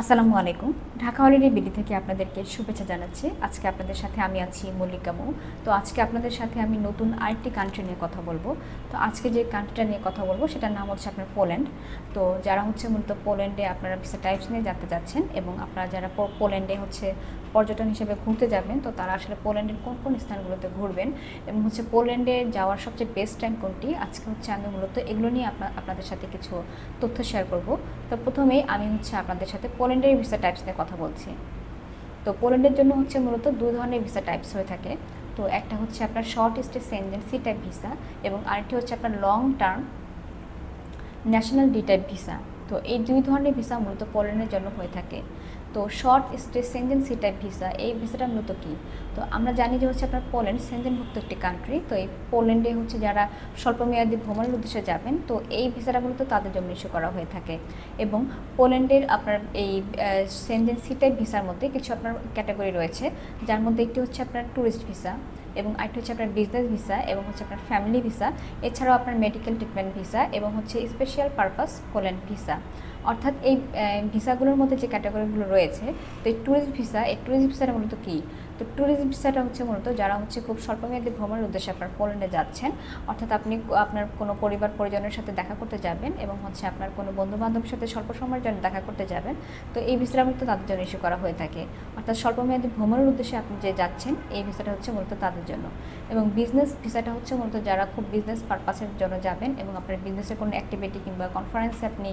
আসসালামু আলাইকুম। Dhaka holiday BD থেকে আপনাদেরকে শুভেচ্ছা জানাচ্ছি। আজকে আপনাদের সাথে আমি আছি মল্লিকা মৌ। তো আজকে আপনাদের সাথে আমি নতুন আরেকটি কান্ট্রি নিয়ে কথা বলবো। তো আজকে যে কান্ট্রিটা নিয়ে কথা বলবো সেটার নাম হচ্ছে আপনার পোল্যান্ড। তো যারা হচ্ছে মূলত পোল্যান্ডে আপনারা ভিসা টাইপস নিয়ে জানতে চাচ্ছেন এবং আপনারা যারা পোল্যান্ডে হচ্ছে পর্যটন হিসেবে ঘুরতে যাবেন, তো তারা আসলে পোল্যান্ডের কোন কোন স্থানগুলোতে ঘুরবেন এবং হচ্ছে পোল্যান্ডে যাওয়ার সবচেয়ে বেস্ট টাইম কোনটি, আজকে হচ্ছে আমি মূলত এগুলো নিয়ে আপনাদের সাথে কিছু তথ্য শেয়ার করব। তো প্রথমেই আমি হচ্ছে আপনাদের সাথে পোল্যান্ডের ভিসা টাইপস নিয়ে কথা বলছি। তো পোল্যান্ডের জন্য হচ্ছে মূলত দুই ধরনের ভিসা টাইপস হয়ে থাকে। তো একটা হচ্ছে আপনার short stay Schengen C type visa এবং আরেকটি হচ্ছে আপনার long term national D type visa. তো এই দুই ধরনের ভিসা মূলত পোল্যান্ডের জন্য হয়ে থাকে। তো short stay Schengen C type visa, এই ভিসাটা মূলত কী? তো আমরা জানি যে হচ্ছে আপনার পোল্যান্ড সেনজেনভুক্ত একটি কান্ট্রি। তো এই পোল্যান্ডে হচ্ছে যারা স্বল্পমেয়াদী ভ্রমণের উদ্দেশ্যে যাবেন, তো এই ভিসাটা মূলত তাদের জন্য ইস্যু করা হয়ে থাকে। এবং পোল্যান্ডের আপনার এই সেনজেন সি টাইপ ভিসার মধ্যে কিছু আপনার ক্যাটাগরি রয়েছে, যার মধ্যে একটি হচ্ছে আপনার ট্যুরিস্ট ভিসা এবং আরেকটি হচ্ছে আপনার বিজনেস ভিসা এবং হচ্ছে আপনার ফ্যামিলি ভিসা, এছাড়াও আপনার মেডিকেল ট্রিটমেন্ট ভিসা এবং হচ্ছে স্পেশাল পারপাস পোল্যান্ড ভিসা। অর্থাৎ এই ভিসাগুলোর মধ্যে যে ক্যাটাগরিগুলো রয়েছে, তো এই ট্যুরিস্ট ভিসাটা মূলত কী? তো ট্যুরিস্ট ভিসাটা হচ্ছে মূলত যারা হচ্ছে খুব স্বল্পমেয়াদী ভ্রমণের উদ্দেশ্যে আপনার পোল্যান্ডে যাচ্ছেন, অর্থাৎ আপনি আপনার কোনো পরিবার পরিজনের সাথে দেখা করতে যাবেন এবং হচ্ছে আপনার কোনো বন্ধুবান্ধবের সাথে স্বল্প সময়ের জন্য দেখা করতে যাবেন, তো এই ভিসাটা মূলত তাদের জন্য ইস্যু করা হয়ে থাকে। অর্থাৎ স্বল্পমেয়াদী ভ্রমণের উদ্দেশ্যে আপনি যে যাচ্ছেন, এই ভিসাটা হচ্ছে মূলত তাদের জন্য। এবং বিজনেস ভিসাটা হচ্ছে মূলত যারা খুব বিজনেস পারপাসের জন্য যাবেন এবং আপনার বিজনেসের কোনো অ্যাক্টিভিটি কিংবা কনফারেন্সে আপনি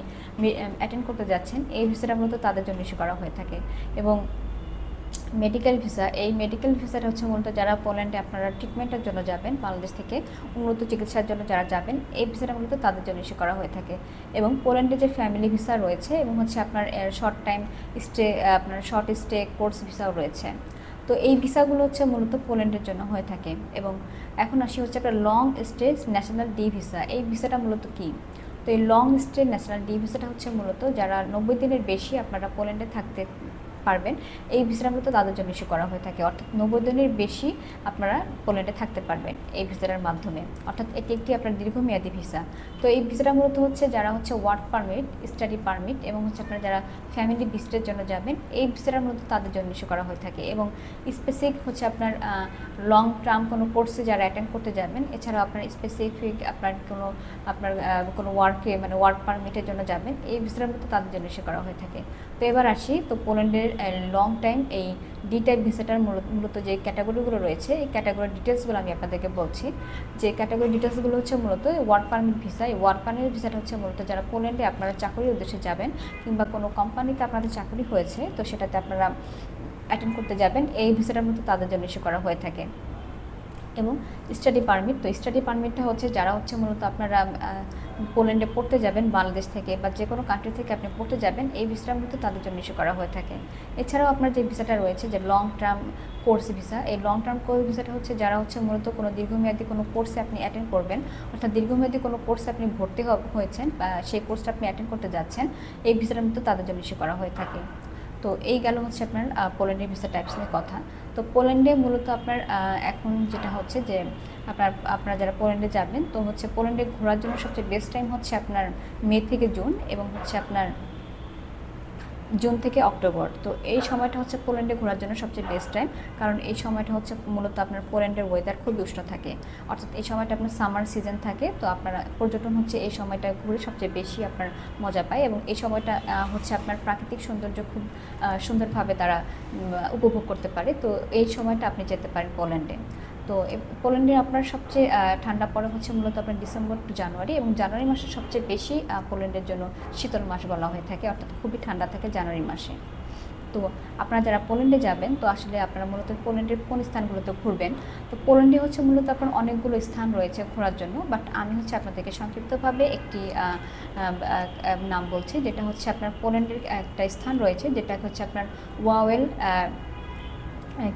অ্যাটেন্ড করতে যাচ্ছেন, এই ভিসাটা মূলত তাদের জন্য ইস্যু করা হয়ে থাকে। এবং মেডিকেল ভিসা, এই মেডিকেল ভিসাটা হচ্ছে মূলত যারা পোল্যান্ডে আপনারা ট্রিটমেন্টের জন্য যাবেন, বাংলাদেশ থেকে উন্নত চিকিৎসার জন্য যারা যাবেন, এই ভিসাটা মূলত তাদের জন্য ইস্যু করা হয়ে থাকে। এবং পোল্যান্ডে যে ফ্যামিলি ভিসা রয়েছে এবং হচ্ছে আপনার শর্ট টাইম স্টে, আপনার শর্ট স্টে কোর্স ভিসাও রয়েছে। তো এই ভিসাগুলো হচ্ছে মূলত পোল্যান্ডের জন্য হয়ে থাকে। এবং এখন আসি হচ্ছে আপনার long stay national D visa, এই ভিসাটা মূলত কী? তো এই লং স্টে ন্যাশনাল ডি ভিসাটা হচ্ছে মূলত যারা 90 দিনের বেশি আপনারা পোল্যান্ডে থাকতে পারবেন, এই ভিসাটা মূলত তাদের জন্য ইস্যু করা হয়ে থাকে। অর্থাৎ 90 দিনের বেশি আপনারা পোল্যান্ডে থাকতে পারবেন এই ভিসাটার মাধ্যমে, অর্থাৎ এটি একটি আপনার দীর্ঘমেয়াদী ভিসা। তো এই ভিসাটা মূলত হচ্ছে যারা হচ্ছে ওয়ার্ক পারমিট, স্টাডি পারমিট এবং হচ্ছে আপনারা যারা ফ্যামিলি ভিজিটের জন্য যাবেন, এই ভিসাটা মূলত তাদের জন্য ইস্যু করা হয়ে থাকে। এবং স্পেসিফিক হচ্ছে আপনার লং টার্ম কোনো কোর্সে যারা অ্যাটেন্ড করতে যাবেন, এছাড়াও আপনার স্পেসিফিক আপনার কোনো ওয়ার্কে মানে ওয়ার্ক পারমিটের জন্য যাবেন, এই ভিসাটার মধ্যে তাদের জন্য ইস্যু করা হয়ে থাকে। তো এবার আসি, তো পোল্যান্ডের লং টাইম এই ডি টাইপ ভিসাটার মূলত যে ক্যাটাগরিগুলো রয়েছে, এই ক্যাটাগরির ডিটেলসগুলো আমি আপনাদেরকে বলছি। যে ক্যাটাগরি ডিটেলসগুলো হচ্ছে মূলত ওয়ার্ক পারমিট ভিসা। এই ওয়ার্ক পারমিট ভিসাটা হচ্ছে মূলত যারা পোল্যান্ডে আপনারা চাকরির উদ্দেশ্যে যাবেন কিংবা কোনো কোম্পানিতে আপনাদের চাকরি হয়েছে, তো সেটাতে আপনারা অ্যাটেন্ড করতে যাবেন, এই ভিসাটার মধ্যে তাদের জন্য ইস্যু করা হয়ে থাকে। এবং স্টাডি পারমিট, তো স্টাডি পারমিটটা হচ্ছে যারা হচ্ছে মূলত আপনারা পোল্যান্ডে পড়তে যাবেন বাংলাদেশ থেকে বা যে কোনো কান্ট্রি থেকে আপনি পড়তে যাবেন, এই ভিসাটার মধ্যে তাদের জন্য ইস্যু করা হয়ে থাকে। এছাড়াও আপনার যে ভিসাটা রয়েছে যে লং টার্ম কোর্স ভিসা, এই লং টার্ম কোর্স ভিসাটা হচ্ছে যারা হচ্ছে মূলত কোনো দীর্ঘমেয়াদী কোনো কোর্সে আপনি অ্যাটেন্ড করবেন, অর্থাৎ দীর্ঘমেয়াদী কোনো কোর্সে আপনি ভর্তি হয়েছেন বা সেই কোর্সটা আপনি অ্যাটেন্ড করতে যাচ্ছেন, এই ভিসাটার মধ্যে তাদের জন্য ইস্যু করা হয়ে থাকে। তো এই গেল হচ্ছে আপনার পোল্যান্ডের ভিসা টাইপস নিয়ে কথা। তো পোল্যান্ডে মূলত আপনার এখন যেটা হচ্ছে যে আপনারা যারা পোল্যান্ডে যাবেন, তো হচ্ছে পোল্যান্ডে ঘোরার জন্য সবচেয়ে বেস্ট টাইম হচ্ছে আপনার মে থেকে জুন এবং হচ্ছে আপনার জুন থেকে অক্টোবর। তো এই সময়টা হচ্ছে পোল্যান্ডে ঘোরার জন্য সবচেয়ে বেস্ট টাইম, কারণ এই সময়টা হচ্ছে মূলত আপনার পোল্যান্ডের ওয়েদার খুবই উষ্ণ থাকে, অর্থাৎ এই সময়টা আপনার সামার সিজন থাকে। তো আপনারা পর্যটন হচ্ছে এই সময়টা ঘুরে সবচেয়ে বেশি আপনার মজা পায় এবং এই সময়টা হচ্ছে আপনার প্রাকৃতিক সৌন্দর্য খুব সুন্দরভাবে তারা উপভোগ করতে পারে। তো এই সময়টা আপনি যেতে পারেন পোল্যান্ডে। তো পোল্যান্ডে আপনার সবচেয়ে ঠান্ডা পড়ে হচ্ছে মূলত আপনার ডিসেম্বর টু জানুয়ারি এবং জানুয়ারি মাসে সবচেয়ে বেশি পোল্যান্ডের জন্য শীতল মাস বলা হয়ে থাকে, অর্থাৎ খুবই ঠান্ডা থাকে জানুয়ারি মাসে। তো আপনারা যারা পোল্যান্ডে যাবেন, তো আসলে আপনারা মূলত পোল্যান্ডের কোন স্থানগুলোতে ঘুরবেন? তো পোল্যান্ডে হচ্ছে মূলত আপনার অনেকগুলো স্থান রয়েছে ঘোরার জন্য, বাট আমি হচ্ছে আপনাদেরকে সংক্ষিপ্তভাবে একটি নাম বলছি, যেটা হচ্ছে আপনার পোল্যান্ডের একটা স্থান রয়েছে যেটা হচ্ছে আপনার ওয়াওয়েল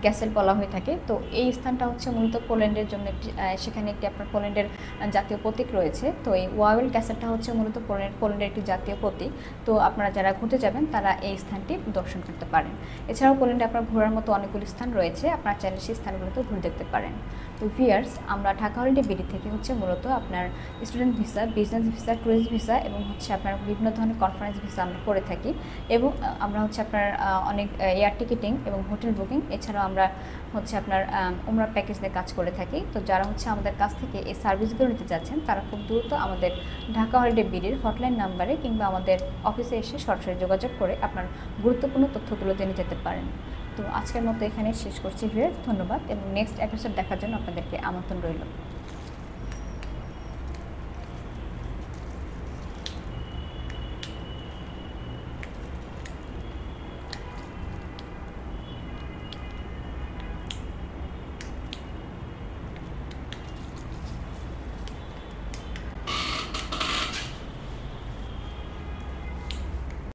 ক্যাসেল বলা হয়ে থাকে। তো এই স্থানটা হচ্ছে মূলত পোল্যান্ডের জন্য একটি, সেখানে একটি আপনার পোল্যান্ডের জাতীয় প্রতীক রয়েছে। তো এই ওয়াওয়েল ক্যাসেলটা হচ্ছে মূলত পোল্যান্ডের একটি জাতীয় প্রতীক। তো আপনারা যারা ঘুরতে যাবেন তারা এই স্থানটি দর্শন করতে পারেন। এছাড়াও পোল্যান্ডে আপনার ঘোরার মতো অনেকগুলি স্থান রয়েছে, আপনারা চাইলে সেই স্থানগুলোতেও ঘুরে দেখতে পারেন। তো ভিউয়ার্স, আমরা ঢাকা হলিডে বিডি থেকে হচ্ছে মূলত আপনার student visa, business visa, tourist visa এবং হচ্ছে আপনার বিভিন্ন ধরনের কনফারেন্স ভিসা আমরা করে থাকি। এবং আমরা হচ্ছে আপনার অনেক এয়ার টিকিটিং এবং হোটেল বুকিং, এছাড়াও আমরা হচ্ছে আপনার উমরা প্যাকেজ নিয়ে কাজ করে থাকি। তো যারা হচ্ছে আমাদের কাছ থেকে এই সার্ভিসগুলো নিতে যাচ্ছেন তারা খুব দ্রুত আমাদের ঢাকা হলিডে বিডির হটলাইন নাম্বারে কিংবা আমাদের অফিসে এসে সরাসরি যোগাযোগ করে আপনার গুরুত্বপূর্ণ তথ্যগুলো জেনে যেতে পারেন। তো আজকের মতো এখানে শেষ করছি ভিউয়ার্স, ধন্যবাদ এবং নেক্সট এপিসোড দেখার জন্য আপনাদেরকে আমন্ত্রণ রইল।